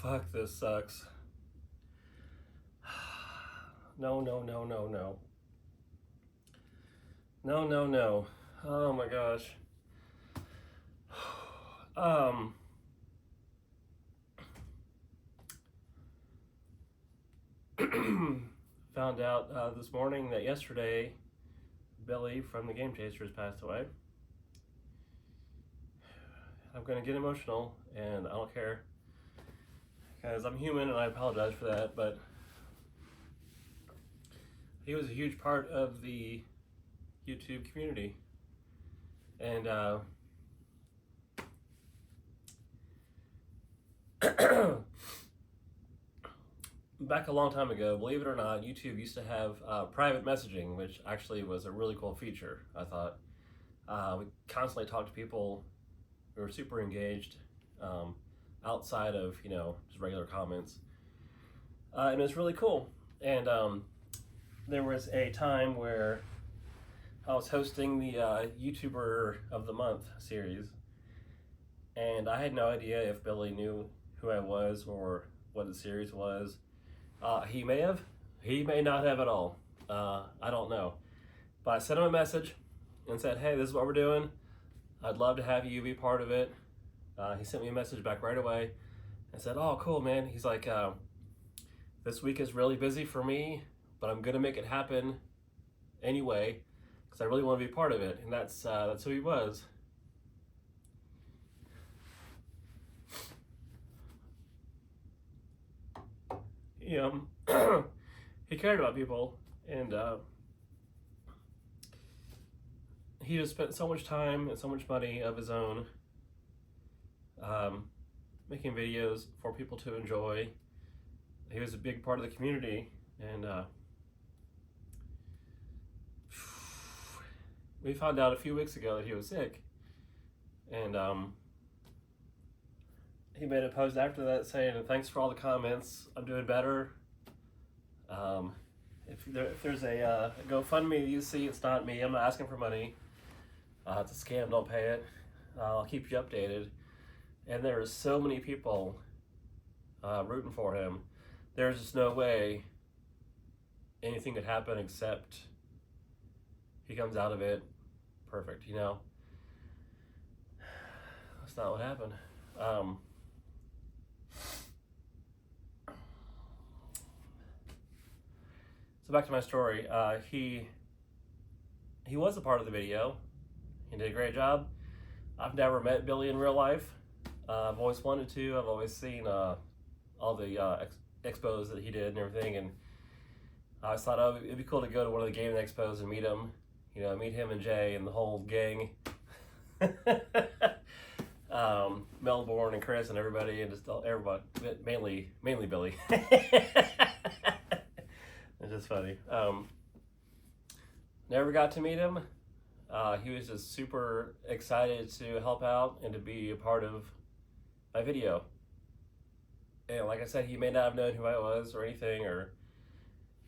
Fuck, this sucks. No, no, no, no, no. No, no, no. Oh my gosh. Um, Found out this morning that yesterday Billy from the Gamechasers passed away. I'm gonna get emotional, and I don't care because I'm human, and I apologize for that. But he was a huge part of the YouTube community, and back a long time ago, believe it or not, YouTube used to have private messaging, which actually was a really cool feature. I thought we constantly talked to people. We were super engaged outside of just regular comments, and it was really cool. And there was a time where I was hosting the YouTuber of the Month series, and I had no idea if Billy knew who I was or what the series was. He may have, he may not have at all. I don't know. But I sent him a message and said, hey, this is what we're doing. I'd love to have you be part of it. He sent me a message back right away and said, oh, cool, man. He's like, this week is really busy for me, but I'm going to make it happen anyway because I really want to be part of it. And that's who he was. He cared about people, and he just spent so much time and so much money of his own making videos for people to enjoy. He was a big part of the community, and we found out a few weeks ago that he was sick, and he made a post after that saying, thanks for all the comments, I'm doing better. If there's a GoFundMe you see, it's not me, I'm not asking for money. It's a scam, don't pay it. I'll keep you updated. And there are so many people rooting for him. There's just no way anything could happen except he comes out of it perfect, That's not what happened. So back to my story. He was a part of the video. He did a great job. I've never met Billy in real life. I've always wanted to. I've always seen all the expos that he did and everything, and I always thought, oh, it'd be cool to go to one of the gaming expos and meet him. Meet him and Jay and the whole gang. Melbourne and Chris and everybody, and just everybody, mainly Billy. It's just funny. Never got to meet him. He was just super excited to help out and to be a part of my video. And like I said, he may not have known who I was or anything, or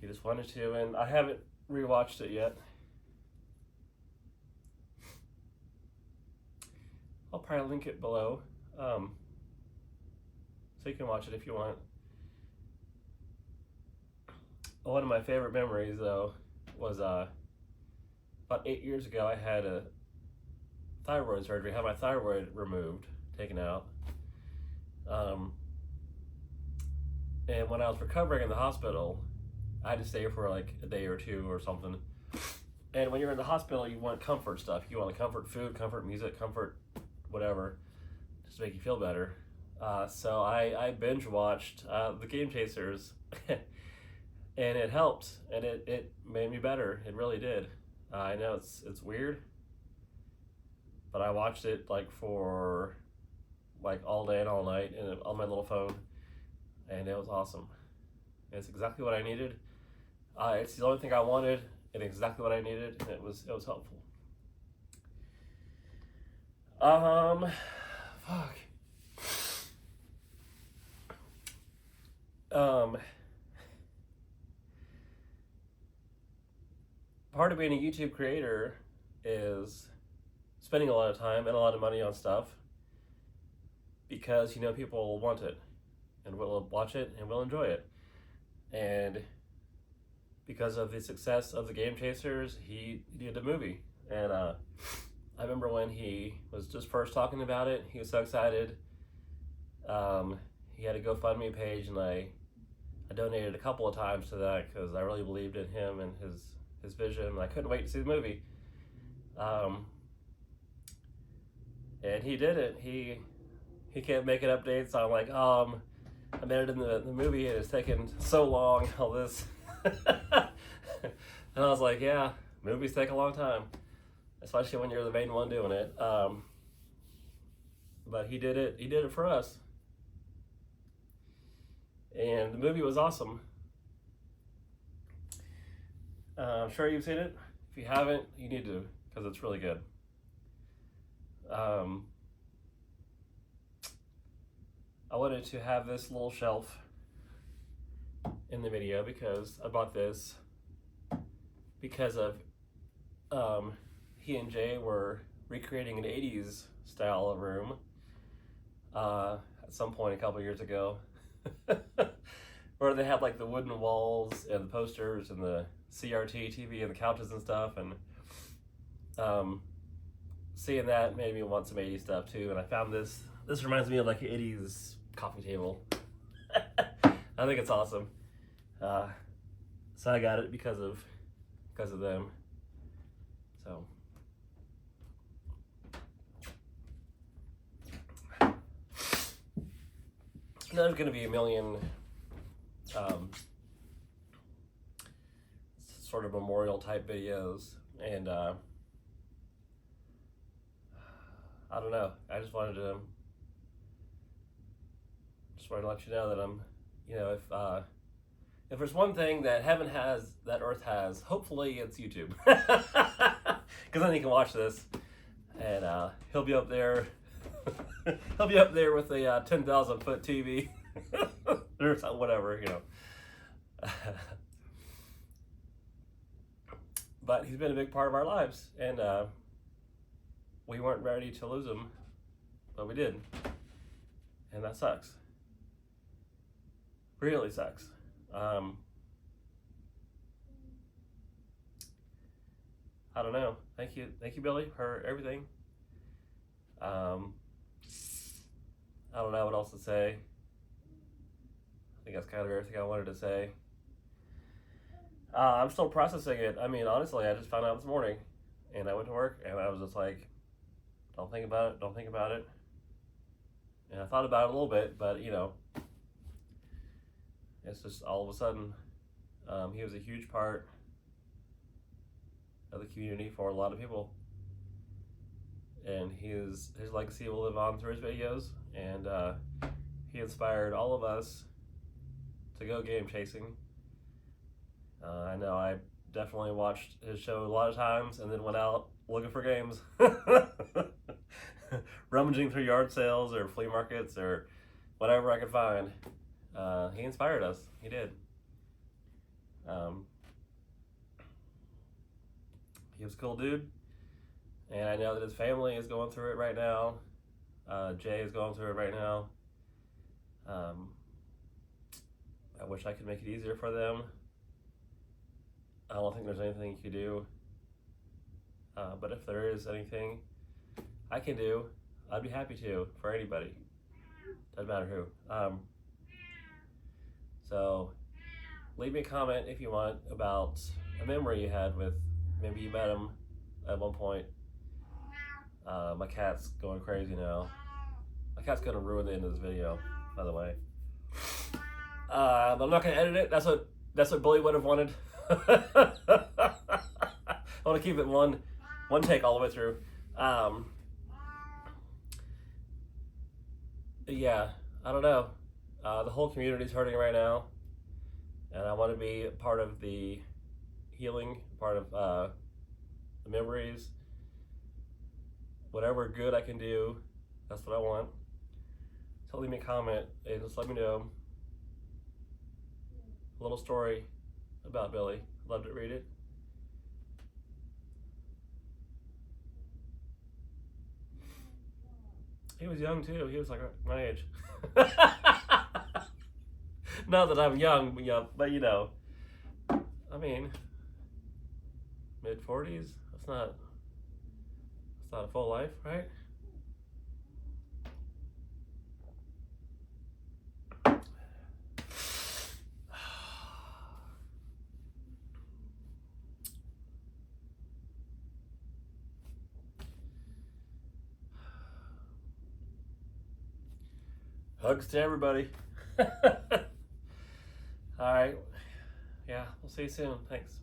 he just wanted to, and I haven't rewatched it yet. I'll probably link it below, so you can watch it if you want. One of my favorite memories, though, was about 8 years ago. I had a thyroid surgery. I had my thyroid removed, taken out. And when I was recovering in the hospital, I had to stay for like a day or two or something. And when you're in the hospital, you want comfort stuff. You want comfort food, comfort music, comfort whatever, just to make you feel better. So I binge watched the Gamechasers, and it helped, and it made me better. It really did. I know it's weird, but I watched it for all day and all night and on my little phone, and it was awesome. It's exactly what I needed. It's the only thing I wanted, and exactly what I needed, and it was helpful. Fuck. Part of being a YouTube creator is spending a lot of time and a lot of money on stuff because people want it. and we'll watch it and we'll enjoy it. And because of the success of the Gamechasers, he did a movie. And I remember when he was just first talking about it, he was so excited. He had a GoFundMe page, and I donated a couple of times to that because I really believed in him and his vision. I couldn't wait to see the movie. And he did it. He kept making updates on like, I made it in the movie and it's taken so long, all this. And I was like, yeah, movies take a long time, especially when you're the main one doing it. But he did it for us. And the movie was awesome. I'm sure you've seen it. If you haven't, you need to, because it's really good. I wanted to have this little shelf in the video because I bought this because of he and Jay were recreating an 80s style of room at some point a couple years ago. Where they had like the wooden walls and the posters and the CRT TV and the couches and stuff, and seeing that made me want some 80s stuff too. And I found this reminds me of like an 80s coffee table. I think it's awesome. So I got it because of them. So there's going to be a million sort of memorial type videos, and I don't know. I just wanted to let you know that I'm, if there's one thing that heaven has, that earth has, hopefully it's YouTube, because then you can watch this, and he'll be up there. He'll be up there with a 10,000 foot TV or something, whatever, But he's been a big part of our lives, and we weren't ready to lose him, but we did, and that sucks. Really sucks. I don't know. Thank you, Billy, for everything. I don't know what else to say. I think that's kind of everything I wanted to say. I'm still processing it. I mean, honestly, I just found out this morning, and I went to work, and I was just like, don't think about it. And I thought about it a little bit, but, it's just all of a sudden, he was a huge part of the community for a lot of people. And his legacy will live on through his videos, and he inspired all of us to go game chasing. I know I definitely watched his show a lot of times and then went out looking for games. Rummaging through yard sales or flea markets or whatever I could find. He inspired us. He did. He was a cool dude. And I know that his family is going through it right now. Jay is going through it right now. I wish I could make it easier for them. I don't think there's anything you can do. But if there is anything I can do, I'd be happy to, for anybody. Doesn't matter who. So leave me a comment if you want about a memory you had with, maybe you met him at one point. My cat's going crazy now. My cat's gonna ruin the end of this video, by the way. I'm not gonna edit it. That's what Billy would have wanted. I want to keep it one take all the way through. Yeah, I don't know. The whole community's hurting right now, and I want to be part of the healing, part of the memories. Whatever good I can do, that's what I want. So leave me a comment and just let me know a little story about Billy. I'd love to read it. He was young too. He was like my age. Not that I'm young, but you know, I mean, mid-40s. That's not a full life, right? Hugs to everybody. All right. Yeah, we'll see you soon. Thanks.